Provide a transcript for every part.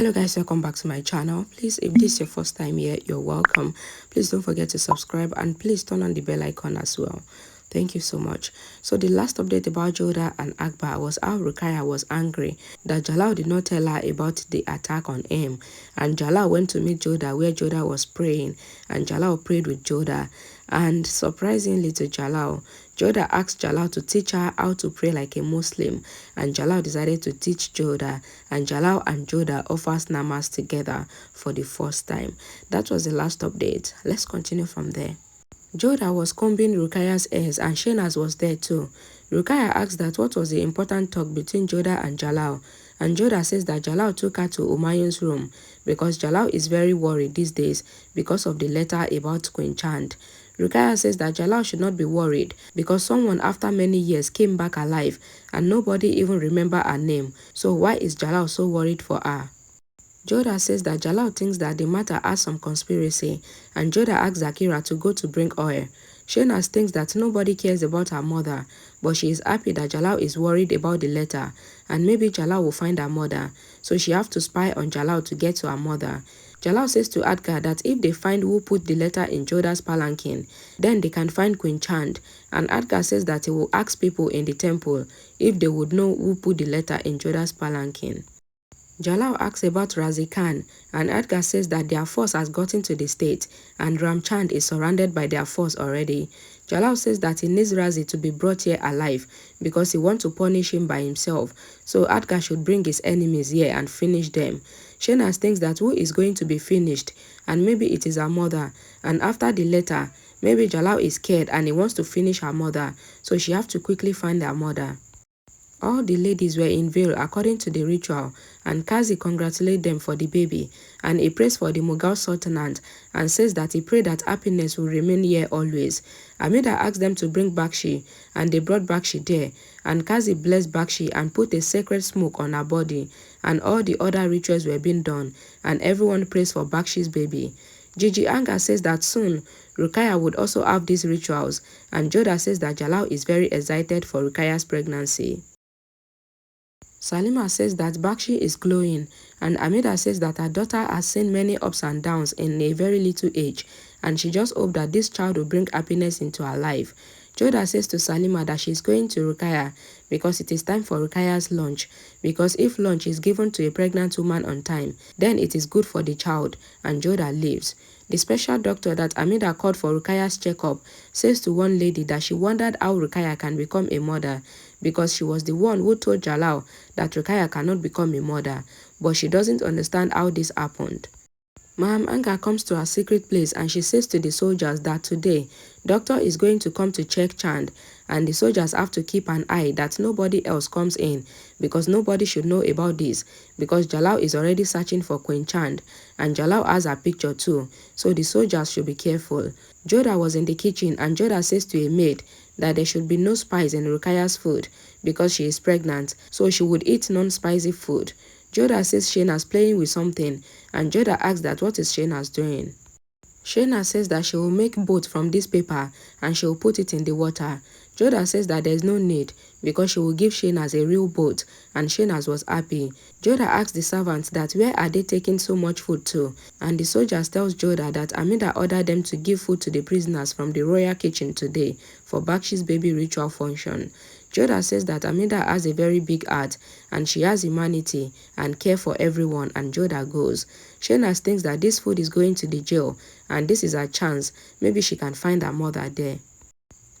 Hello guys, welcome back to my channel. Please, if this is your first time here, you're welcome. Please don't forget to subscribe and please turn on the bell icon as well. Thank you so much. So the last update about JODHA and AKBAR was how Rukkaiya was angry that Jalal did not tell her about the attack on him, and Jalal went to meet JODHA where JODHA was praying, and Jalal prayed with JODHA. And surprisingly to Jalal, JODHA asked Jalal to teach her how to pray like a Muslim, and Jalal decided to teach JODHA, and Jalal and JODHA offers namas together for the first time. That was the last update. Let's continue from there. JODHA was combing Rukkaiya's hairs and Shaynaz was there too. Rukkaiya asked that what was the important talk between JODHA and Jalal, and JODHA says that Jalal took her to Umayun's room because Jalal is very worried these days because of the letter about Queen Chand. Rukkaiya says that Jalal should not be worried because someone after many years came back alive and nobody even remember her name, so why is Jalal so worried for her? JODHA says that Jalal thinks that the matter has some conspiracy, and JODHA asks Zakira to go to bring oil. Shaynaz thinks that nobody cares about her mother, but she is happy that Jalal is worried about the letter, and maybe Jalal will find her mother, so she have to spy on Jalal to get to her mother. Jalal says to AKBAR that if they find who put the letter in JODHA's palanquin, then they can find Queen Chand, and AKBAR says that he will ask people in the temple if they would know who put the letter in JODHA's palanquin. Jalal asks about Razi Khan, and AKBAR says that their force has gotten to the state and Ramchand is surrounded by their force already. Jalal says that he needs Razi to be brought here alive because he wants to punish him by himself, so AKBAR should bring his enemies here and finish them. Shaynaz thinks that who is going to be finished, and maybe it is her mother, and after the letter, maybe Jalal is scared and he wants to finish her mother, so she have to quickly find her mother. All the ladies were in veil according to the ritual, and Kazi congratulated them for the baby, and he prays for the Mughal Sultanate and says that he prayed that happiness will remain here always. Hamida asked them to bring Bakshi, and they brought Bakshi there, and Kazi blessed Bakshi and put a sacred smoke on her body, and all the other rituals were being done, and everyone prays for Bakshi's baby. Gigi Anga says that soon Rukkaiya would also have these rituals, and JODHA says that Jalal is very excited for Rukkaiya's pregnancy. Salima says that Bakshi is glowing, and Hamida says that her daughter has seen many ups and downs in a very little age, and she just hopes that this child will bring happiness into her life. JODHA says to Salima that she is going to Rukkaiya because it is time for Rukkaiya's lunch, because if lunch is given to a pregnant woman on time, then it is good for the child, and JODHA leaves. The special doctor that Hamida called for Rukkaiya's checkup says to one lady that she wondered how Rukkaiya can become a mother, because she was the one who told Jalal that Rukkaiya cannot become a mother, but she doesn't understand how this happened. Maham Anga comes to her secret place and she says to the soldiers that today, doctor is going to come to check Chand, and the soldiers have to keep an eye that nobody else comes in, because nobody should know about this, because Jalal is already searching for Queen Chand, and Jalal has her picture too, so the soldiers should be careful. JODHA was in the kitchen, and JODHA says to a maid that there should be no spice in Rukkaiya's food because she is pregnant, so she would eat non-spicy food. JODHA says Shaynaz playing with something, and JODHA asks that what is Shaynaz doing. Shaynaz says that she will make boat from this paper and she will put it in the water. JODHA says that there is no need because she will give Shaynaz a real boat, and Shaynaz was happy. JODHA asks the servants that where are they taking so much food to, and the soldiers tells JODHA that Hamida ordered them to give food to the prisoners from the royal kitchen today for Bakshi's baby ritual function. JODHA says that Hamida has a very big heart and she has humanity and care for everyone, and JODHA goes. Shaynaz thinks that this food is going to the jail and this is her chance, maybe she can find her mother there.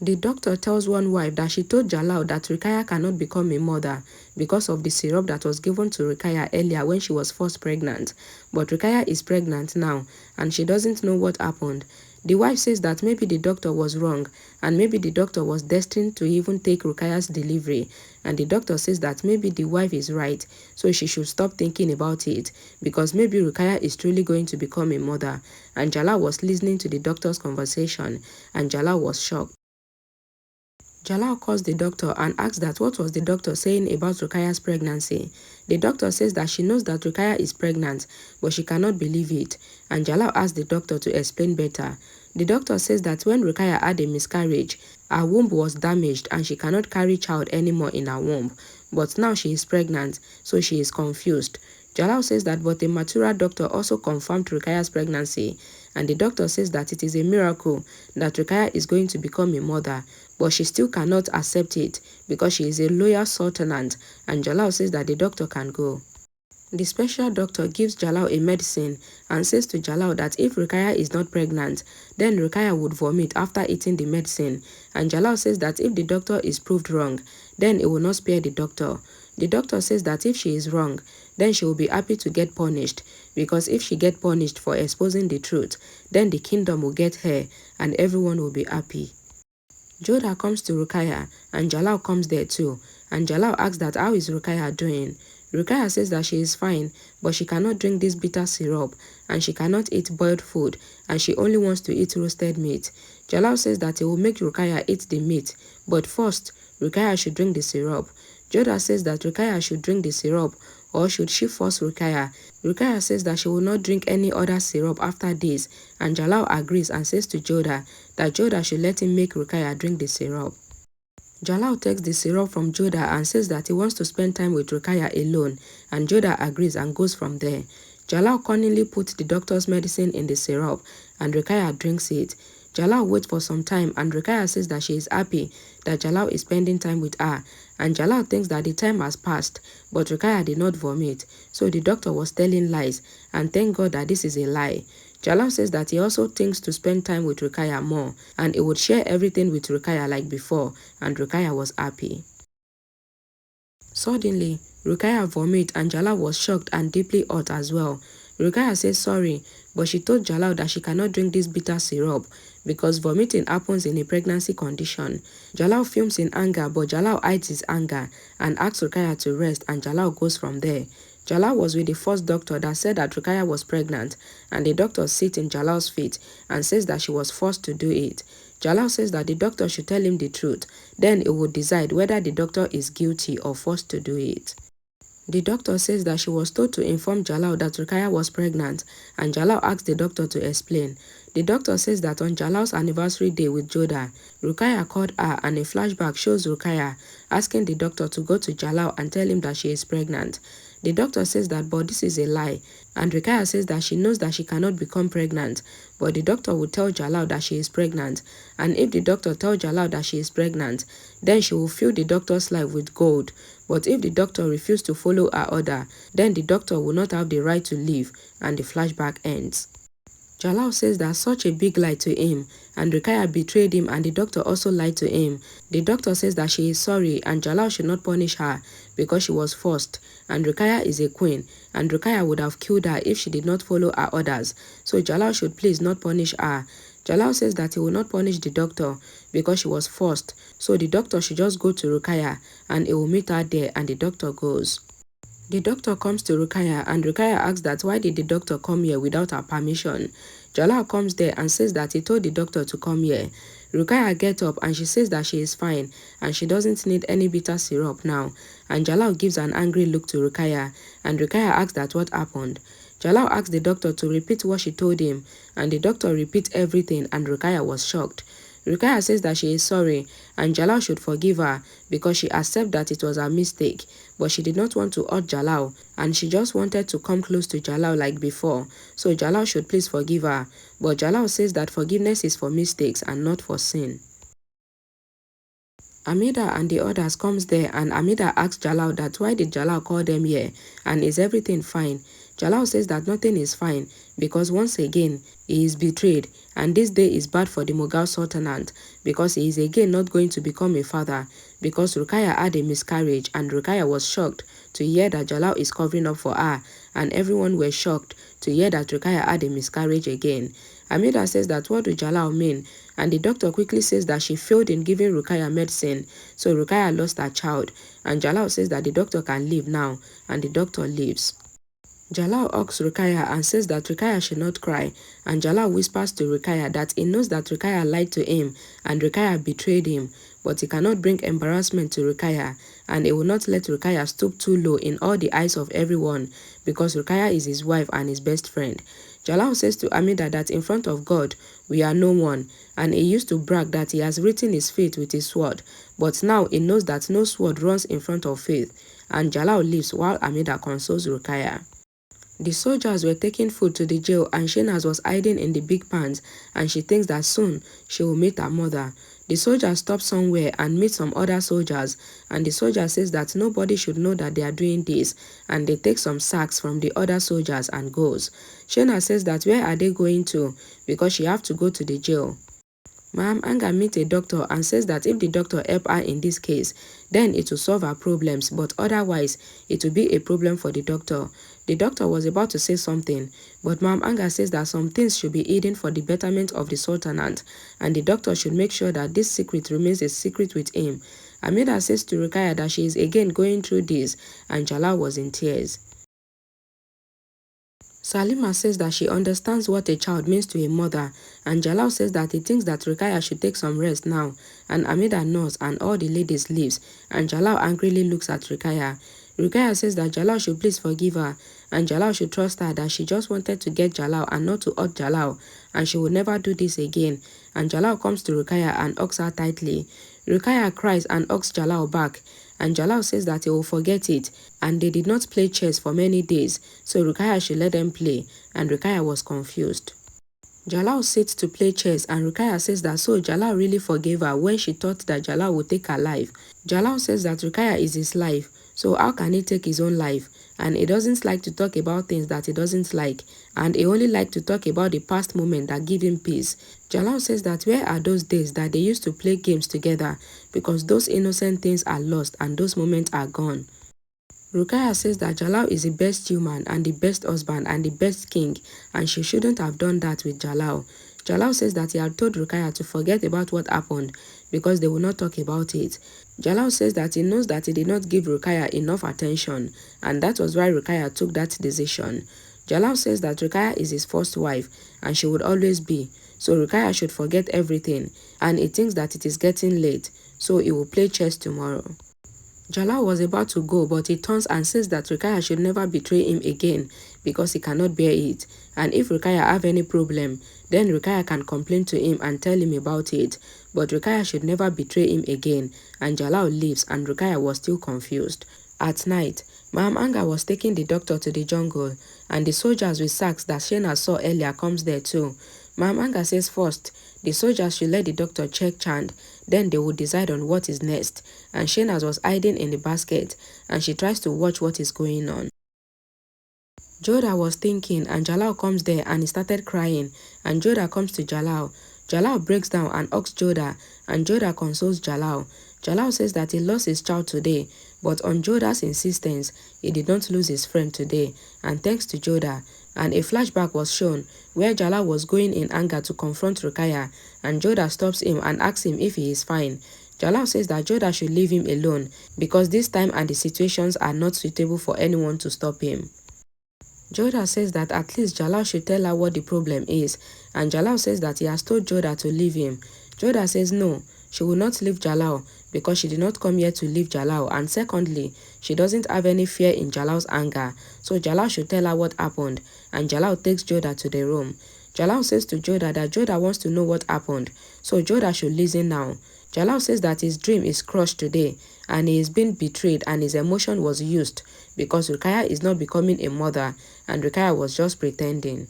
The doctor tells one wife that she told Jalal that Rukkaiya cannot become a mother because of the syrup that was given to Rukkaiya earlier when she was first pregnant, but Rukkaiya is pregnant now and she doesn't know what happened. The wife says that maybe the doctor was wrong and maybe the doctor was destined to even take Rukkaiya's delivery, and the doctor says that maybe the wife is right, so she should stop thinking about it because maybe Rukkaiya is truly going to become a mother, and Jalal was listening to the doctor's conversation and Jalal was shocked. Jalal calls the doctor and asks that what was the doctor saying about Rukkaiya's pregnancy. The doctor says that she knows that Rukkaiya is pregnant, but she cannot believe it, and Jalal asks the doctor to explain better. The doctor says that when Rukkaiya had a miscarriage, her womb was damaged and she cannot carry child anymore in her womb, but now she is pregnant, so she is confused. Jalal says that but a Matura doctor also confirmed Rukkaiya's pregnancy, and the doctor says that it is a miracle that Rukkaiya is going to become a mother, but she still cannot accept it because she is a loyal sultanate, and Jalal says that the doctor can go. The special doctor gives Jalal a medicine and says to Jalal that if Rukkaiya is not pregnant, then Rukkaiya would vomit after eating the medicine, and Jalal says that if the doctor is proved wrong, then it will not spare the doctor. The doctor says that if she is wrong, then she will be happy to get punished, because if she get punished for exposing the truth, then the kingdom will get her and everyone will be happy. JODHA comes to Rukkaiya and Jalal comes there too, and Jalal asks that how is Rukkaiya doing. Rukkaiya says that she is fine, but she cannot drink this bitter syrup, and she cannot eat boiled food, and she only wants to eat roasted meat. Jalal says that he will make Rukkaiya eat the meat, but first, Rukkaiya should drink the syrup. JODHA says that Rukkaiya should drink the syrup, or should she force Rukkaiya? Rukkaiya says that she will not drink any other syrup after this, and Jalal agrees and says to JODHA that JODHA should let him make Rukkaiya drink the syrup. Jalal takes the syrup from JODHA and says that he wants to spend time with Rukkaiya alone, and JODHA agrees and goes from there. Jalal cunningly puts the doctor's medicine in the syrup, and Rukkaiya drinks it. Jalal waits for some time, and Rukkaiya says that she is happy that Jalal is spending time with her, and Jalal thinks that the time has passed, but Rukkaiya did not vomit, so the doctor was telling lies, and thank God that this is a lie. Jalal says that he also thinks to spend time with Rukkaiya more, and he would share everything with Rukkaiya like before, and Rukkaiya was happy. Suddenly, Rukkaiya vomits, and Jalal was shocked and deeply hurt as well. Rukkaiya says sorry, but she told Jalal that she cannot drink this bitter syrup because vomiting happens in a pregnancy condition. Jalal fumes in anger, but Jalal hides his anger and asks Rukkaiya to rest, and Jalal goes from there. Jalal was with the first doctor that said that Rukkaiya was pregnant, and the doctor sits in Jalal's feet and says that she was forced to do it. Jalal says that the doctor should tell him the truth, then it would decide whether the doctor is guilty or forced to do it. The doctor says that she was told to inform Jalal that Rukkaiya was pregnant, and Jalal asks the doctor to explain. The doctor says that on Jalal's anniversary day with JODHA, Rukkaiya called her, and a flashback shows Rukkaiya asking the doctor to go to Jalal and tell him that she is pregnant. The doctor says that but this is a lie, and Rukkaiya says that she knows that she cannot become pregnant, but the doctor will tell Jalal that she is pregnant, and if the doctor tells Jalal that she is pregnant, then she will fill the doctor's life with gold, but if the doctor refuses to follow her order, then the doctor will not have the right to live, and the flashback ends. Jalal says that such a big lie to him, and Rukkaiya betrayed him, and the doctor also lied to him. The doctor says that she is sorry and Jalal should not punish her because she was forced, and Rukkaiya is a queen, and Rukkaiya would have killed her if she did not follow her orders, so Jalal should please not punish her. Jalal says that he will not punish the doctor because she was forced, so the doctor should just go to Rukkaiya and he will meet her there, and the doctor goes. The doctor comes to Rukkaiya, and Rukkaiya asks that why did the doctor come here without her permission. Jalal comes there and says that he told the doctor to come here. Rukkaiya gets up and she says that she is fine and she doesn't need any bitter syrup now, and Jalal gives an angry look to Rukkaiya, and Rukkaiya asks that what happened. Jalal asks the doctor to repeat what she told him, and the doctor repeats everything, and Rukkaiya was shocked. Rukkaiya says that she is sorry and Jalal should forgive her because she accepts that it was her mistake, but she did not want to hurt Jalal and she just wanted to come close to Jalal like before, so Jalal should please forgive her, but Jalal says that forgiveness is for mistakes and not for sin. Hamida and the others comes there, and Hamida asks Jalal that why did Jalal call them here and is everything fine. Jalal says that nothing is fine because once again he is betrayed, and this day is bad for the Mughal Sultanate because he is again not going to become a father because Rukkaiya had a miscarriage, and Rukkaiya was shocked to hear that Jalal is covering up for her, and everyone were shocked to hear that Rukkaiya had a miscarriage again. Hamida says that what do Jalal mean, and the doctor quickly says that she failed in giving Rukkaiya medicine, so Rukkaiya lost her child, and Jalal says that the doctor can leave now, and the doctor leaves. Jalal asks Rukkaiya and says that Rukkaiya should not cry, and Jalal whispers to Rukkaiya that he knows that Rukkaiya lied to him and Rukkaiya betrayed him, but he cannot bring embarrassment to Rukkaiya, and he will not let Rukkaiya stoop too low in all the eyes of everyone because Rukkaiya is his wife and his best friend. Jalal says to Hamida that in front of God, we are no one, and he used to brag that he has written his fate with his sword, but now he knows that no sword runs in front of faith, and Jalal leaves while Hamida consoles Rukkaiya. The soldiers were taking food to the jail and Shenas was hiding in the big pans and she thinks that soon she will meet her mother. The soldiers stop somewhere and meet some other soldiers and the soldier says that nobody should know that they are doing this and they take some sacks from the other soldiers and goes. Shena says that where are they going to because she have to go to the jail. Ma'am Anga meets a doctor and says that if the doctor help her in this case, then it will solve her problems, but otherwise, it will be a problem for the doctor. The doctor was about to say something, but Ma'am Anga says that some things should be hidden for the betterment of the Sultanate, and the doctor should make sure that this secret remains a secret with him. Hamida says to Rukkaiya that she is again going through this, and Jalal was in tears. Salima says that she understands what a child means to a mother, and Jalal says that he thinks that Rukkaiya should take some rest now, and Hamida nods and all the ladies leaves, and Jalal angrily looks at Rukkaiya. Rukkaiya says that Jalal should please forgive her, and Jalal should trust her that she just wanted to get Jalal and not to hurt Jalal, and she will never do this again, and Jalal comes to Rukkaiya and hugs her tightly. Rukkaiya cries and hugs Jalal back, and Jalal says that he will forget it, and they did not play chess for many days, so Rukkaiya should let them play, and Rukkaiya was confused. Jalal sits to play chess and Rukkaiya says that so Jalal really forgave her when she thought that Jalal would take her life. Jalal says that Rukkaiya is his life, so how can he take his own life? And he doesn't like to talk about things that he doesn't like, and he only likes to talk about the past moment that give him peace. Jalal says that where are those days that they used to play games together, because those innocent things are lost and those moments are gone. Rukkaiya says that Jalal is the best human and the best husband and the best king, and she shouldn't have done that with Jalal. Jalal says that he had told Rukkaiya to forget about what happened because they will not talk about it. Jalal says that he knows that he did not give Rukkaiya enough attention, and that was why Rukkaiya took that decision. Jalal says that Rukkaiya is his first wife, and she would always be, so Rukkaiya should forget everything, and he thinks that it is getting late, so he will play chess tomorrow. Jalal was about to go, but he turns and says that Rukkaiya should never betray him again because he cannot bear it. And if Rukkaiya have any problem, then Rukkaiya can complain to him and tell him about it. But Rukkaiya should never betray him again. And Jalal leaves and Rukkaiya was still confused. At night, Ma'am Anga was taking the doctor to the jungle, and the soldiers with sacks that Shena saw earlier comes there too. Ma'am Anga says first, the soldiers should let the doctor check Chand, then they will decide on what is next, and Shenas was hiding in the basket, and she tries to watch what is going on. JODHA was thinking, and Jalal comes there and he started crying, and JODHA comes to Jalal. Jalal breaks down and hugs JODHA, and JODHA consoles Jalal. Jalal says that he lost his child today, but on JODHA's insistence, he did not lose his friend today, and thanks to JODHA. And a flashback was shown where Jalal was going in anger to confront Rukkaiya, and JODHA stops him and asks him if he is fine. Jalal says that JODHA should leave him alone because this time and the situations are not suitable for anyone to stop him. JODHA says that at least Jalal should tell her what the problem is, and Jalal says that he has told JODHA to leave him. JODHA says no, she will not leave Jalal because she did not come here to leave Jalal, and secondly, she doesn't have any fear in Jalal's anger, so Jalal should tell her what happened, and Jalal takes JODHA to the room. Jalal says to JODHA that JODHA wants to know what happened, so JODHA should listen now. Jalal says that his dream is crushed today, and he is being betrayed and his emotion was used because Rukkaiya is not becoming a mother, and Rukkaiya was just pretending.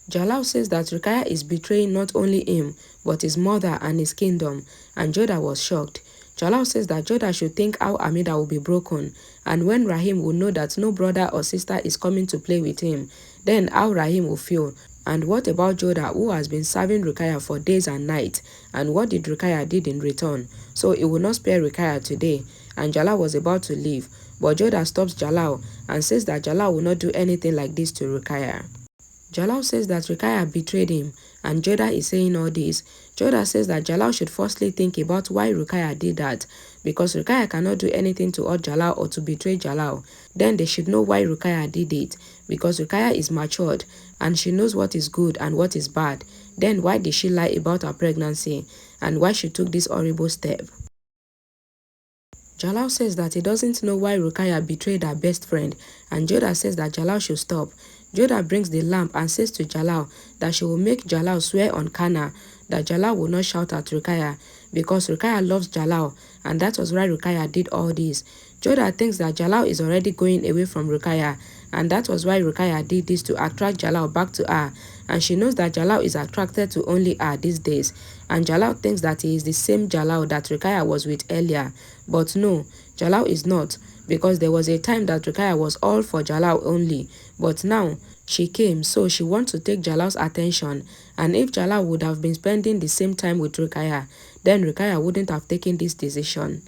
Jalal says that Rukkaiya is betraying not only him, but his mother and his kingdom, and JODHA was shocked. Jalal says that JODHA should think how Hamida will be broken, and when Rahim will know that no brother or sister is coming to play with him, then how Rahim will feel. And what about JODHA, who has been serving Rukkaiya for days and nights, and what did Rukkaiya did in return? So he will not spare Rukkaiya today, and Jalal was about to leave, but JODHA stops Jalal and says that Jalal will not do anything like this to Rukkaiya. Jalal says that Rukkaiya betrayed him, and JODHA is saying all this. JODHA says that Jalal should firstly think about why Rukkaiya did that, because Rukkaiya cannot do anything to hurt Jalal or to betray Jalal. Then they should know why Rukkaiya did it, because Rukkaiya is matured and she knows what is good and what is bad. Then why did she lie about her pregnancy, and why she took this horrible step? Jalal says that he doesn't know why Rukkaiya betrayed her best friend, and JODHA says that Jalal should stop. JODHA brings the lamp and says to Jalal that she will make Jalal swear on Kana that Jalal will not shout at Rukkaiya because Rukkaiya loves Jalal, and that was why Rukkaiya did all this. JODHA thinks that Jalal is already going away from Rukkaiya, and that was why Rukkaiya did this to attract Jalal back to her, and she knows that Jalal is attracted to only her these days, and Jalal thinks that he is the same Jalal that Rukkaiya was with earlier, but no, Jalal is not, because there was a time that Rukkaiya was all for Jalal only, but now she came, so she wants to take Jalal's attention, and if Jalal would have been spending the same time with Rukkaiya, then Rukkaiya wouldn't have taken this decision.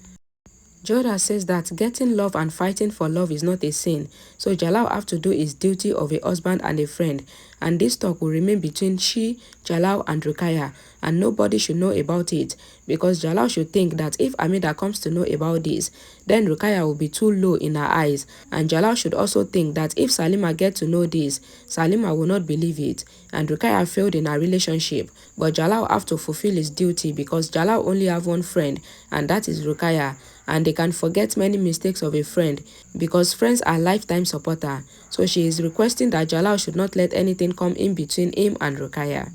JODHA says that getting love and fighting for love is not a sin, so Jalal have to do his duty of a husband and a friend, and this talk will remain between she, Jalal and Rukkaiya, and nobody should know about it, because Jalal should think that if Hamida comes to know about this, then Rukkaiya will be too low in her eyes, and Jalal should also think that if Salima gets to know this, Salima will not believe it, and Rukkaiya failed in her relationship, but Jalal have to fulfill his duty because Jalal only have one friend, and that is Rukkaiya, and they can forget many mistakes of a friend because friends are lifetime supporter, so she is requesting that Jalal should not let anything come in between him and Rukkaiya.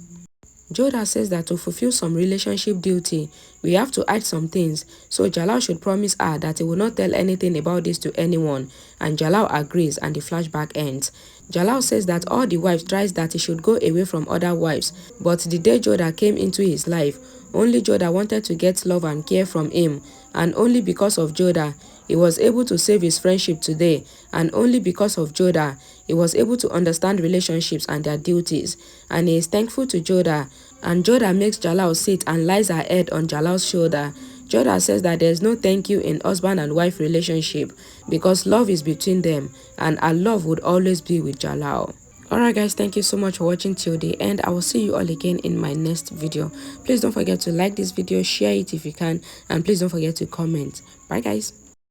JODHA says that to fulfill some relationship duty, we have to hide some things, so Jalal should promise her that he will not tell anything about this to anyone, and Jalal agrees and the flashback ends. Jalal says that all the wives tries that he should go away from other wives, but the day JODHA came into his life, only JODHA wanted to get love and care from him, and only because of JODHA, he was able to save his friendship today, and only because of JODHA, he was able to understand relationships and their duties, and he is thankful to JODHA, and JODHA makes Jalal sit and lies her head on Jalal's shoulder. JODHA says that there is no thank you in husband and wife relationship because love is between them, and our love would always be with Jalal. Alright guys, thank you so much for watching till the end. I will see you all again in my next video. Please don't forget to like this video, share it if you can, and please don't forget to comment. Bye guys.